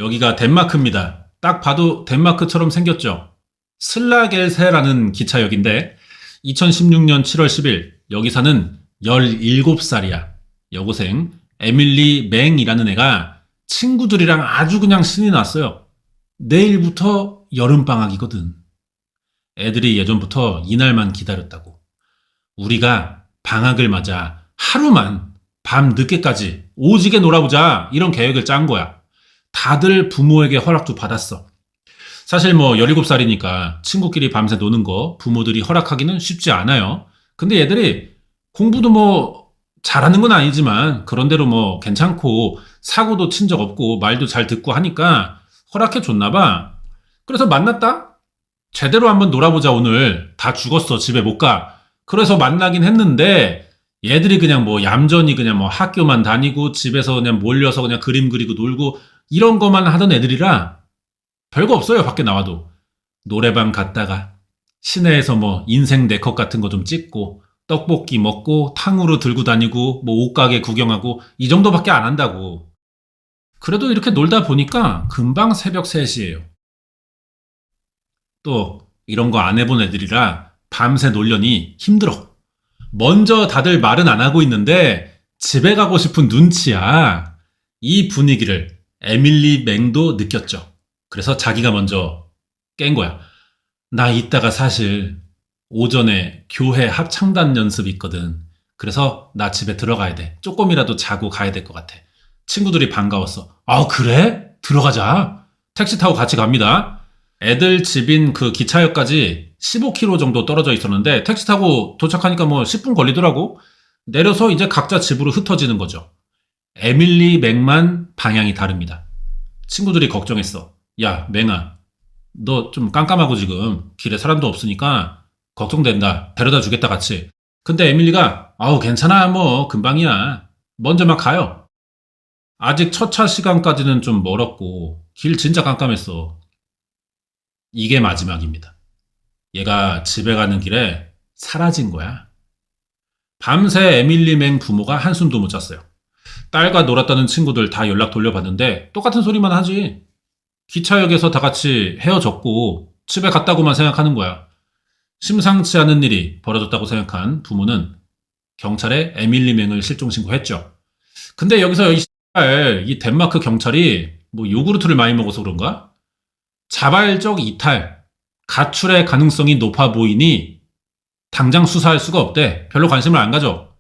여기가 덴마크입니다. 딱 봐도 덴마크처럼 생겼죠. 슬라겔세라는 기차역인데 2016년 7월 10일 여기 사는 17살이야. 여고생 에밀리 맹이라는 애가 친구들이랑 아주 그냥 신이 났어요. 내일부터 여름방학이거든. 애들이 예전부터 이날만 기다렸다고. 우리가 방학을 맞아 하루만 밤 늦게까지 오지게 놀아보자 이런 계획을 짠 거야. 다들 부모에게 허락도 받았어. 사실 17살이니까 친구끼리 밤새 노는 거 부모들이 허락하기는 쉽지 않아요. 근데 얘들이 공부도 잘하는 건 아니지만 그런대로 괜찮고 사고도 친 적 없고 말도 잘 듣고 하니까 허락해 줬나 봐. 그래서 만났다? 제대로 한번 놀아보자 오늘. 다 죽었어 집에 못 가. 그래서 만나긴 했는데 얘들이 그냥 얌전히 그냥 학교만 다니고 집에서 그냥 몰려서 그냥 그림 그리고 놀고 이런 것만 하던 애들이라 별거 없어요. 밖에 나와도. 노래방 갔다가 시내에서 인생 네컷 같은 거 좀 찍고 떡볶이 먹고 탕후루 들고 다니고 옷가게 구경하고 이 정도밖에 안 한다고. 그래도 이렇게 놀다 보니까 금방 새벽 3시예요. 또 이런 거 안 해본 애들이라 밤새 놀려니 힘들어. 먼저 다들 말은 안 하고 있는데 집에 가고 싶은 눈치야. 이 분위기를 에밀리 맹도 느꼈죠. 그래서 자기가 먼저 깬 거야. 나 이따가 사실 오전에 교회 합창단 연습 있거든. 그래서 나 집에 들어가야 돼. 조금이라도 자고 가야 될 것 같아. 친구들이 반가웠어. 아, 그래? 들어가자. 택시 타고 같이 갑니다. 애들 집인 그 기차역까지 15km 정도 떨어져 있었는데 택시 타고 도착하니까 10분 걸리더라고. 내려서 이제 각자 집으로 흩어지는 거죠. 에밀리 맹만 방향이 다릅니다. 친구들이 걱정했어. 야, 맹아, 너 좀 깜깜하고 지금 길에 사람도 없으니까 걱정된다. 데려다 주겠다 같이. 근데 에밀리가 아우 괜찮아 금방이야. 먼저 막 가요. 아직 첫 차 시간까지는 좀 멀었고 길 진짜 깜깜했어. 이게 마지막입니다. 얘가 집에 가는 길에 사라진 거야. 밤새 에밀리 맹 부모가 한숨도 못 잤어요. 딸과 놀았다는 친구들 다 연락 돌려봤는데 똑같은 소리만 하지. 기차역에서 다 같이 헤어졌고 집에 갔다고만 생각하는 거야. 심상치 않은 일이 벌어졌다고 생각한 부모는 경찰에 에밀리 맹을 실종 신고했죠. 근데 여기서 이 덴마크 경찰이 요구르트를 많이 먹어서 그런가? 자발적 이탈, 가출의 가능성이 높아 보이니 당장 수사할 수가 없대. 별로 관심을 안 가져.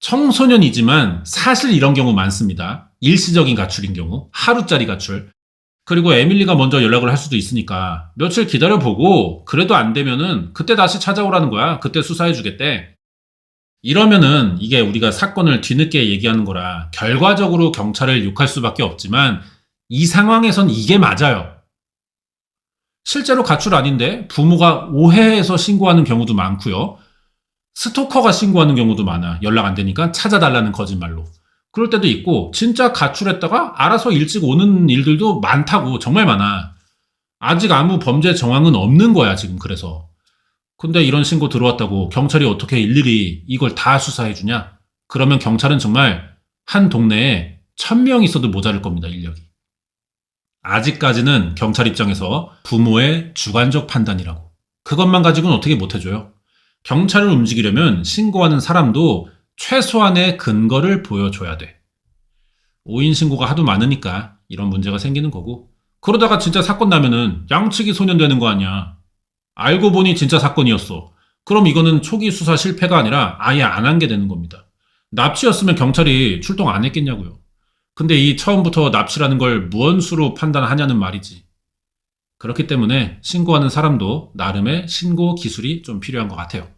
청소년이지만 사실 이런 경우 많습니다. 일시적인 가출인 경우, 하루짜리 가출. 그리고 에밀리가 먼저 연락을 할 수도 있으니까 며칠 기다려보고 그래도 안 되면은 그때 다시 찾아오라는 거야. 그때 수사해주겠대. 이러면은 이게 우리가 사건을 뒤늦게 얘기하는 거라 결과적으로 경찰을 욕할 수밖에 없지만 이 상황에선 이게 맞아요. 실제로 가출 아닌데 부모가 오해해서 신고하는 경우도 많고요. 스토커가 신고하는 경우도 많아. 연락 안 되니까 찾아달라는 거짓말로. 그럴 때도 있고 진짜 가출했다가 알아서 일찍 오는 일들도 많다고. 정말 많아. 아직 아무 범죄 정황은 없는 거야 지금. 그래서 근데 이런 신고 들어왔다고 경찰이 어떻게 일일이 이걸 다 수사해주냐? 그러면 경찰은 정말 한 동네에 1000명 있어도 모자랄 겁니다. 인력이. 아직까지는 경찰 입장에서 부모의 주관적 판단이라고. 그것만 가지고는 어떻게 못해줘요. 경찰을 움직이려면 신고하는 사람도 최소한의 근거를 보여줘야 돼. 오인 신고가 하도 많으니까 이런 문제가 생기는 거고, 그러다가 진짜 사건 나면은 양측이 소년되는 거 아니야. 알고 보니 진짜 사건이었어. 그럼 이거는 초기 수사 실패가 아니라 아예 안 한 게 되는 겁니다. 납치였으면 경찰이 출동 안 했겠냐고요. 근데 이 처음부터 납치라는 걸 무언수로 판단하냐는 말이지. 그렇기 때문에 신고하는 사람도 나름의 신고 기술이 좀 필요한 것 같아요.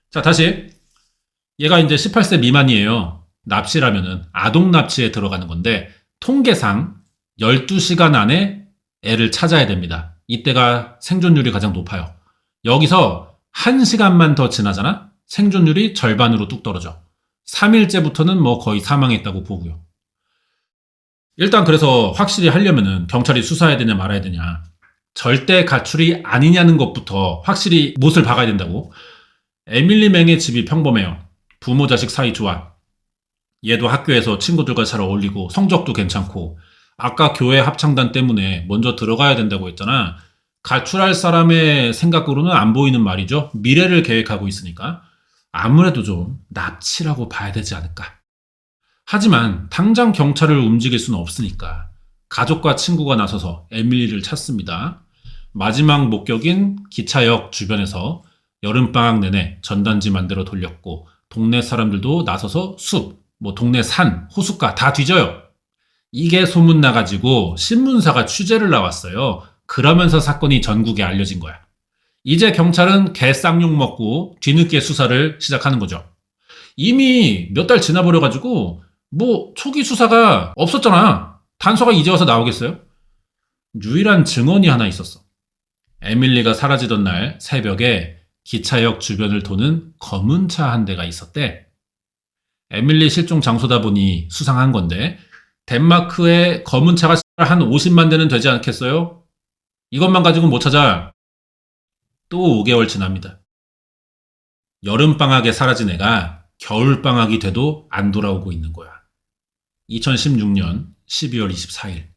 자, 다시. 얘가 이제 18세 미만이에요. 납치라면은 아동 납치에 들어가는 건데 통계상 12시간 안에 애를 찾아야 됩니다. 이때가 생존율이 가장 높아요. 여기서 1시간만 더 지나잖아? 생존율이 절반으로 뚝 떨어져. 3일째부터는 거의 사망했다고 보고요. 일단 그래서 확실히 하려면은 경찰이 수사해야 되냐 말아야 되냐. 절대 가출이 아니냐는 것부터 확실히 못을 박아야 된다고. 에밀리 맹의 집이 평범해요. 부모 자식 사이 좋아. 얘도 학교에서 친구들과 잘 어울리고 성적도 괜찮고 아까 교회 합창단 때문에 먼저 들어가야 된다고 했잖아. 가출할 사람의 생각으로는 안 보이는 말이죠. 미래를 계획하고 있으니까. 아무래도 좀 납치라고 봐야 되지 않을까. 하지만 당장 경찰을 움직일 수는 없으니까 가족과 친구가 나서서 에밀리를 찾습니다. 마지막 목격인 기차역 주변에서 여름방학 내내 전단지 만들어 돌렸고 동네 사람들도 나서서 숲, 동네 산, 호숫가 다 뒤져요. 이게 소문나가지고 신문사가 취재를 나왔어요. 그러면서 사건이 전국에 알려진 거야. 이제 경찰은 개 쌍욕 먹고 뒤늦게 수사를 시작하는 거죠. 이미 몇 달 지나버려가지고 초기 수사가 없었잖아. 단서가 이제 와서 나오겠어요? 유일한 증언이 하나 있었어. 에밀리가 사라지던 날 새벽에 기차역 주변을 도는 검은 차 한 대가 있었대. 에밀리 실종 장소다 보니 수상한 건데 덴마크에 검은 차가 한 50만 대는 되지 않겠어요? 이것만 가지고 못 찾아. 또 5개월 지납니다. 여름방학에 사라진 애가 겨울방학이 돼도 안 돌아오고 있는 거야. 2016년 12월 24일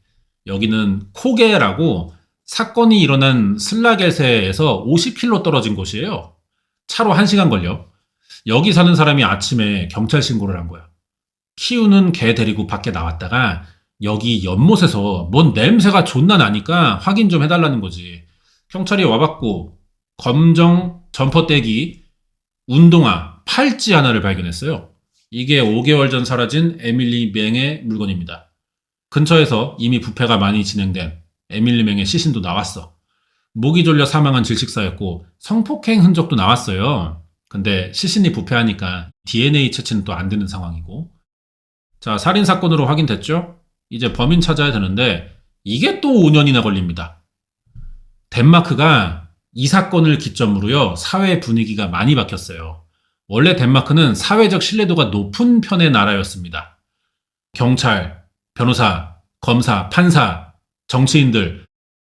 여기는 코게라고 사건이 일어난 슬라겔세에서 50km 떨어진 곳이에요. 차로 1시간 걸려. 여기 사는 사람이 아침에 경찰 신고를 한 거야. 키우는 개 데리고 밖에 나왔다가 여기 연못에서 뭔 냄새가 존나 나니까 확인 좀 해달라는 거지. 경찰이 와봤고 검정 점퍼떼기, 운동화, 팔찌 하나를 발견했어요. 이게 5개월 전 사라진 에밀리 맹의 물건입니다. 근처에서 이미 부패가 많이 진행된 에밀리 맹의 시신도 나왔어. 목이 졸려 사망한 질식사였고 성폭행 흔적도 나왔어요. 근데 시신이 부패하니까 DNA 채취는 또 안 되는 상황이고. 자, 살인사건으로 확인됐죠? 이제 범인 찾아야 되는데 이게 또 5년이나 걸립니다. 덴마크가 이 사건을 기점으로요, 사회 분위기가 많이 바뀌었어요. 원래 덴마크는 사회적 신뢰도가 높은 편의 나라였습니다. 경찰, 변호사, 검사, 판사, 정치인들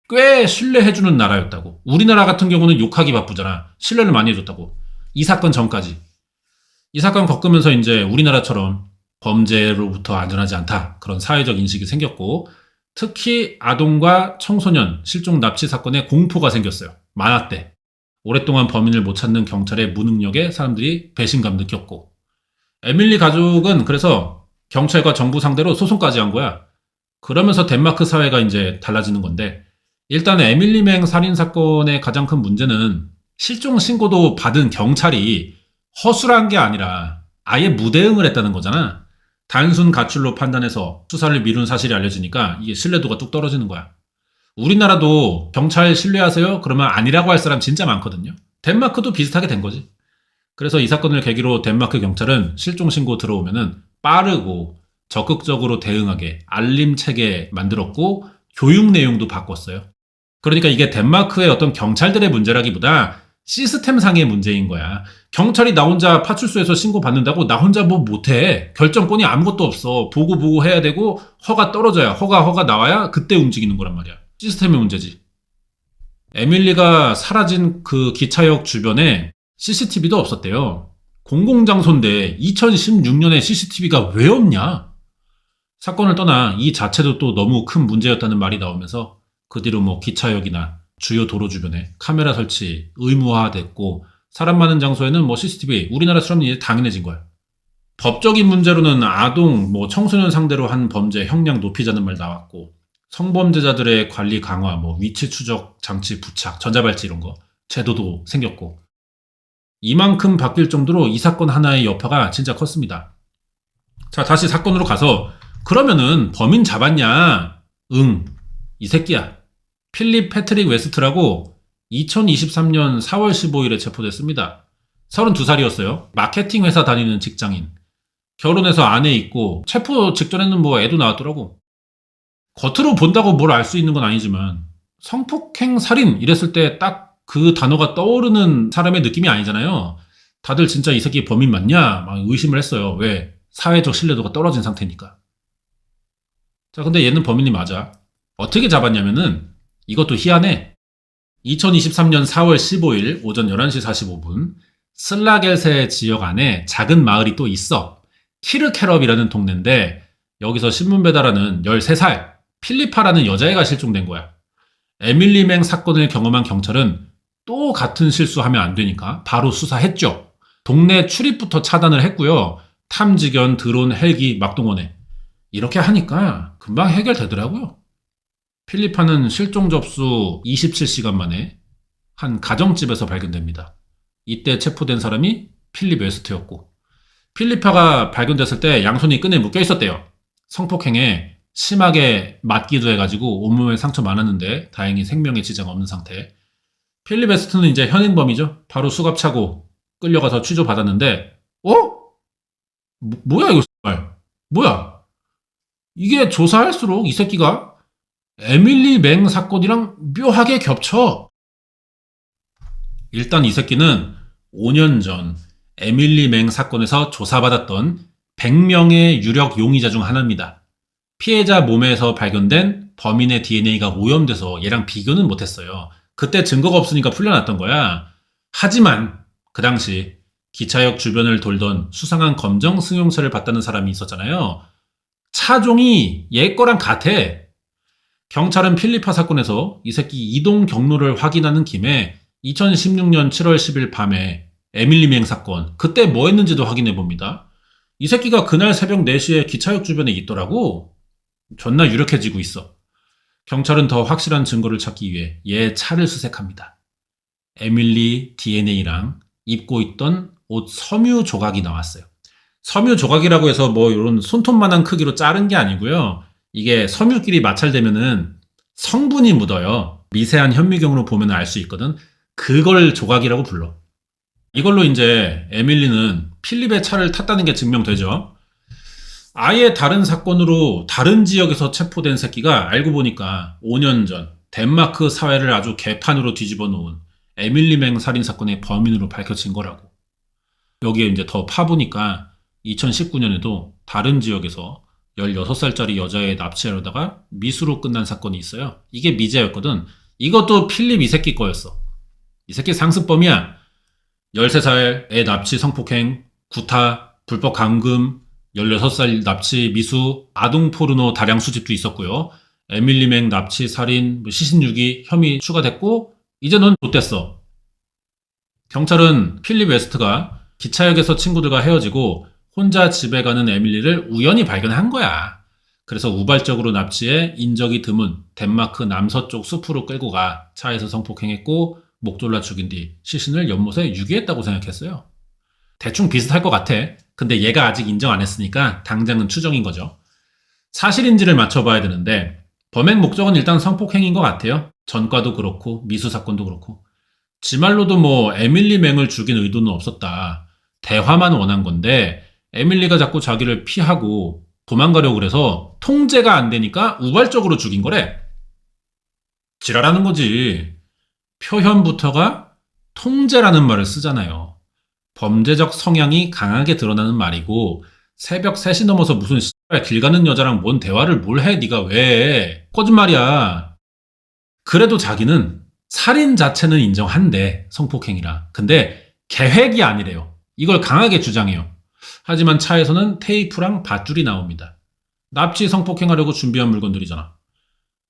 꽤 신뢰해주는 나라였다고. 우리나라 같은 경우는 욕하기 바쁘잖아. 신뢰를 많이 해줬다고. 이 사건 전까지. 이 사건 겪으면서 이제 우리나라처럼 범죄로부터 안전하지 않다. 그런 사회적 인식이 생겼고, 특히 아동과 청소년 실종 납치 사건에 공포가 생겼어요. 많았대. 오랫동안 범인을 못 찾는 경찰의 무능력에 사람들이 배신감 느꼈고. 에밀리 가족은 그래서 경찰과 정부 상대로 소송까지 한 거야. 그러면서 덴마크 사회가 이제 달라지는 건데, 일단 에밀리 맹 살인 사건의 가장 큰 문제는 실종 신고도 받은 경찰이 허술한 게 아니라 아예 무대응을 했다는 거잖아. 단순 가출로 판단해서 수사를 미룬 사실이 알려지니까 이게 신뢰도가 뚝 떨어지는 거야. 우리나라도 경찰 신뢰하세요? 그러면 아니라고 할 사람 진짜 많거든요. 덴마크도 비슷하게 된 거지. 그래서 이 사건을 계기로 덴마크 경찰은 실종 신고 들어오면은 빠르고 적극적으로 대응하게 알림 체계 만들었고 교육 내용도 바꿨어요. 그러니까 이게 덴마크의 어떤 경찰들의 문제라기보다 시스템상의 문제인 거야. 경찰이 나 혼자 파출소에서 신고 받는다고 나 혼자 뭐 못해. 결정권이 아무것도 없어. 보고 해야 되고 허가 떨어져야 허가 나와야 그때 움직이는 거란 말이야. 시스템의 문제지. 에밀리가 사라진 그 기차역 주변에 CCTV도 없었대요. 공공장소인데 2016년에 CCTV가 왜 없냐? 사건을 떠나 이 자체도 또 너무 큰 문제였다는 말이 나오면서 그 뒤로 기차역이나 주요 도로 주변에 카메라 설치 의무화됐고 사람 많은 장소에는 CCTV 우리나라처럼 이제 당연해진 거야. 법적인 문제로는 아동, 청소년 상대로 한 범죄 형량 높이자는 말 나왔고 성범죄자들의 관리 강화, 위치 추적 장치 부착, 전자발찌 이런 거 제도도 생겼고 이만큼 바뀔 정도로 이 사건 하나의 여파가 진짜 컸습니다. 자, 다시 사건으로 가서 그러면은 범인 잡았냐? 응, 이 새끼야. 필립 패트릭 웨스트라고 2023년 4월 15일에 체포됐습니다. 32살이었어요. 마케팅 회사 다니는 직장인. 결혼해서 아내 있고 체포 직전에는 애도 나왔더라고. 겉으로 본다고 뭘 알 수 있는 건 아니지만 성폭행 살인 이랬을 때 딱 그 단어가 떠오르는 사람의 느낌이 아니잖아요. 다들 진짜 이 새끼 범인 맞냐? 막 의심을 했어요. 왜? 사회적 신뢰도가 떨어진 상태니까. 자, 근데 얘는 범인이 맞아. 어떻게 잡았냐면은 이것도 희한해. 2023년 4월 15일 오전 11시 45분 슬라겔세 지역 안에 작은 마을이 또 있어. 키르케럽이라는 동네인데 여기서 신문 배달하는 13살 필리파라는 여자애가 실종된 거야. 에밀리 맹 사건을 경험한 경찰은 또 같은 실수하면 안 되니까 바로 수사했죠. 동네 출입부터 차단을 했고요. 탐지견, 드론, 헬기 막 동원해. 이렇게 하니까 금방 해결되더라고요. 필리파는 실종 접수 27시간 만에 한 가정집에서 발견됩니다. 이때 체포된 사람이 필립 웨스트였고, 필리파가 발견됐을 때 양손이 끈에 묶여 있었대요. 성폭행에 심하게 맞기도 해가지고 온몸에 상처 많았는데 다행히 생명에 지장 없는 상태. 필립 웨스트는 이제 현행범이죠. 바로 수갑 차고 끌려가서 취조받았는데, 뭐야 이거 정말. 뭐야? 이게 조사할수록 이 새끼가 에밀리 맹 사건이랑 묘하게 겹쳐. 일단 이 새끼는 5년 전 에밀리 맹 사건에서 조사받았던 100명의 유력 용의자 중 하나입니다. 피해자 몸에서 발견된 범인의 DNA가 오염돼서 얘랑 비교는 못했어요. 그때 증거가 없으니까 풀려났던 거야. 하지만 그 당시 기차역 주변을 돌던 수상한 검정 승용차를 봤다는 사람이 있었잖아요. 차종이 얘 거랑 같아. 경찰은 필리파 사건에서 이 새끼 이동 경로를 확인하는 김에 2016년 7월 10일 밤에 에밀리 맹 사건, 그때 뭐 했는지도 확인해 봅니다. 이 새끼가 그날 새벽 4시에 기차역 주변에 있더라고. 존나 유력해지고 있어. 경찰은 더 확실한 증거를 찾기 위해 얘 차를 수색합니다. 에밀리 DNA랑 입고 있던 옷 섬유 조각이 나왔어요. 섬유 조각이라고 해서 뭐 이런 손톱만한 크기로 자른 게 아니고요. 이게 섬유끼리 마찰되면은 성분이 묻어요. 미세한 현미경으로 보면 알 수 있거든. 그걸 조각이라고 불러. 이걸로 이제 에밀리는 필립의 차를 탔다는 게 증명되죠. 아예 다른 사건으로 다른 지역에서 체포된 새끼가 알고 보니까 5년 전 덴마크 사회를 아주 개판으로 뒤집어 놓은 에밀리 맹 살인 사건의 범인으로 밝혀진 거라고. 여기에 이제 더 파보니까 2019년에도 다른 지역에서 16살짜리 여자애 납치하려다가 미수로 끝난 사건이 있어요. 이게 미제였거든. 이것도 필립 이 새끼 거였어. 이 새끼 상습범이야. 13살 애 납치 성폭행, 구타, 불법 감금, 16살 납치 미수, 아동 포르노 다량 수집도 있었고요. 에밀리 맹 납치 살인, 시신유기 혐의 추가됐고 이제 넌 못됐어. 경찰은 필립 웨스트가 기차역에서 친구들과 헤어지고 혼자 집에 가는 에밀리를 우연히 발견한 거야. 그래서 우발적으로 납치해 인적이 드문 덴마크 남서쪽 숲으로 끌고 가 차에서 성폭행했고 목 졸라 죽인 뒤 시신을 연못에 유기했다고 생각했어요. 대충 비슷할 것 같아. 근데 얘가 아직 인정 안 했으니까 당장은 추정인 거죠. 사실인지를 맞춰봐야 되는데 범행 목적은 일단 성폭행인 것 같아요. 전과도 그렇고 미수 사건도 그렇고. 지 말로도 뭐 에밀리 맹을 죽인 의도는 없었다. 대화만 원한 건데 에밀리가 자꾸 자기를 피하고 도망가려고 그래서 통제가 안 되니까 우발적으로 죽인 거래. 지랄하는 거지. 표현부터가 통제라는 말을 쓰잖아요. 범죄적 성향이 강하게 드러나는 말이고 새벽 3시 넘어서 무슨 길 가는 여자랑 뭔 대화를 뭘 해 네가 왜. 거짓말이야. 그래도 자기는 살인 자체는 인정한대. 성폭행이라. 근데 계획이 아니래요. 이걸 강하게 주장해요. 하지만 차에서는 테이프랑 밧줄이 나옵니다. 납치 성폭행하려고 준비한 물건들이잖아.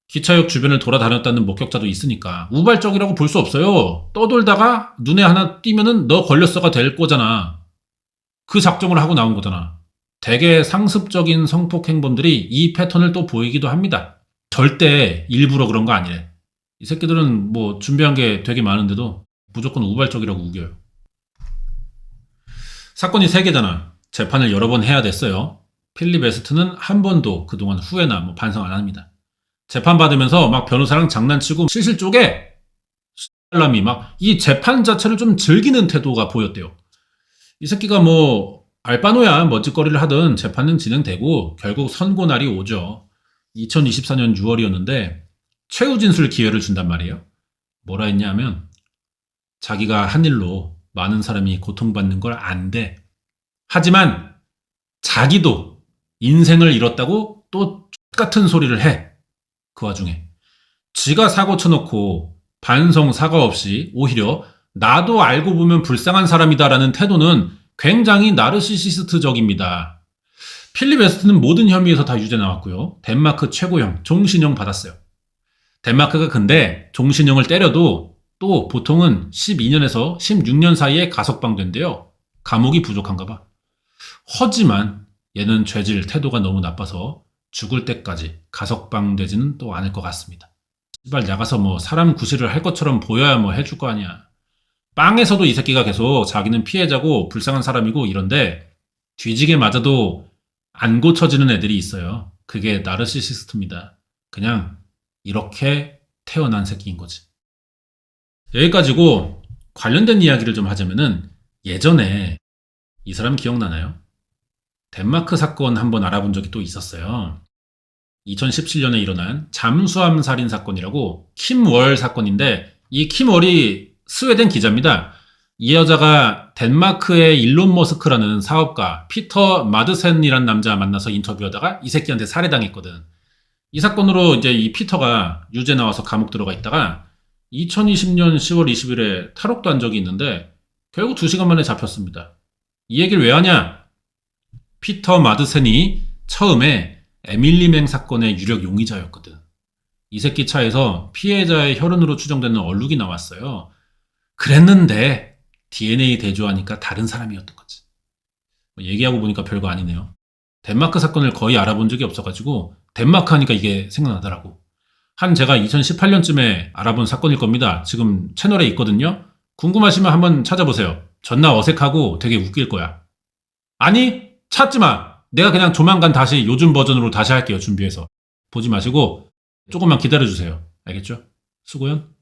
기차역 주변을 돌아다녔다는 목격자도 있으니까 우발적이라고 볼 수 없어요. 떠돌다가 눈에 하나 띄면은 너 걸렸어가 될 거잖아. 그 작정을 하고 나온 거잖아. 되게 상습적인 성폭행범들이 이 패턴을 또 보이기도 합니다. 절대 일부러 그런 거 아니래. 이 새끼들은 뭐 준비한 게 되게 많은데도 무조건 우발적이라고 우겨요. 사건이 3개잖아. 재판을 여러 번 해야 됐어요. 필립 웨스트는 한 번도 그동안 후회나 뭐 반성 안 합니다. 재판 받으면서 막 변호사랑 장난치고 실실 쪼개 사람이 막 이 재판 자체를 좀 즐기는 태도가 보였대요. 이 새끼가 뭐 알바노야 멋짓거리를 하든 재판은 진행되고 결국 선고 날이 오죠. 2024년 6월이었는데 최후 진술 기회를 준단 말이에요. 뭐라 했냐면 자기가 한 일로 많은 사람이 고통받는 걸 안돼. 하지만 자기도 인생을 잃었다고 또 X같은 소리를 해. 그 와중에 지가 사고 쳐놓고 반성 사과 없이 오히려 나도 알고 보면 불쌍한 사람이다라는 태도는 굉장히 나르시시스트적입니다. 필립 웨스트는 모든 혐의에서 다 유죄 나왔고요. 덴마크 최고형 종신형 받았어요. 덴마크가 근데 종신형을 때려도 또 보통은 12년에서 16년 사이에 가석방된대요. 감옥이 부족한가 봐. 하지만 얘는 죄질 태도가 너무 나빠서 죽을 때까지 가석방되지는 또 않을 것 같습니다. 제발 나가서 뭐 사람 구실을 할 것처럼 보여야 뭐 해줄 거 아니야. 빵에서도 이 새끼가 계속 자기는 피해자고 불쌍한 사람이고 이런데 뒤지게 맞아도 안 고쳐지는 애들이 있어요. 그게 나르시시스트입니다. 그냥 이렇게 태어난 새끼인 거지. 여기까지고 관련된 이야기를 좀 하자면은 예전에 이 사람 기억나나요? 덴마크 사건 한번 알아본 적이 또 있었어요. 2017년에 일어난 잠수함 살인 사건이라고 킴월 사건인데 이 킴월이 스웨덴 기자입니다. 이 여자가 덴마크의 일론 머스크라는 사업가 피터 마드센이라는 남자 만나서 인터뷰하다가 이 새끼한테 살해당했거든. 이 사건으로 이제 이 피터가 유죄 나와서 감옥 들어가 있다가 2020년 10월 20일에 탈옥도 한 적이 있는데 결국 2시간 만에 잡혔습니다. 이 얘기를 왜 하냐? 피터 마드센이 처음에 에밀리맹 사건의 유력 용의자였거든. 이 새끼 차에서 피해자의 혈흔으로 추정되는 얼룩이 나왔어요. 그랬는데 DNA 대조하니까 다른 사람이었던 거지. 얘기하고 보니까 별거 아니네요. 덴마크 사건을 거의 알아본 적이 없어가지고 덴마크 하니까 이게 생각나더라고. 제가 2018년쯤에 알아본 사건일 겁니다. 지금 채널에 있거든요. 궁금하시면 한번 찾아보세요. 존나 어색하고 되게 웃길 거야. 아니, 찾지 마. 내가 그냥 조만간 다시 요즘 버전으로 다시 할게요. 준비해서. 보지 마시고 조금만 기다려주세요. 알겠죠? 수고연.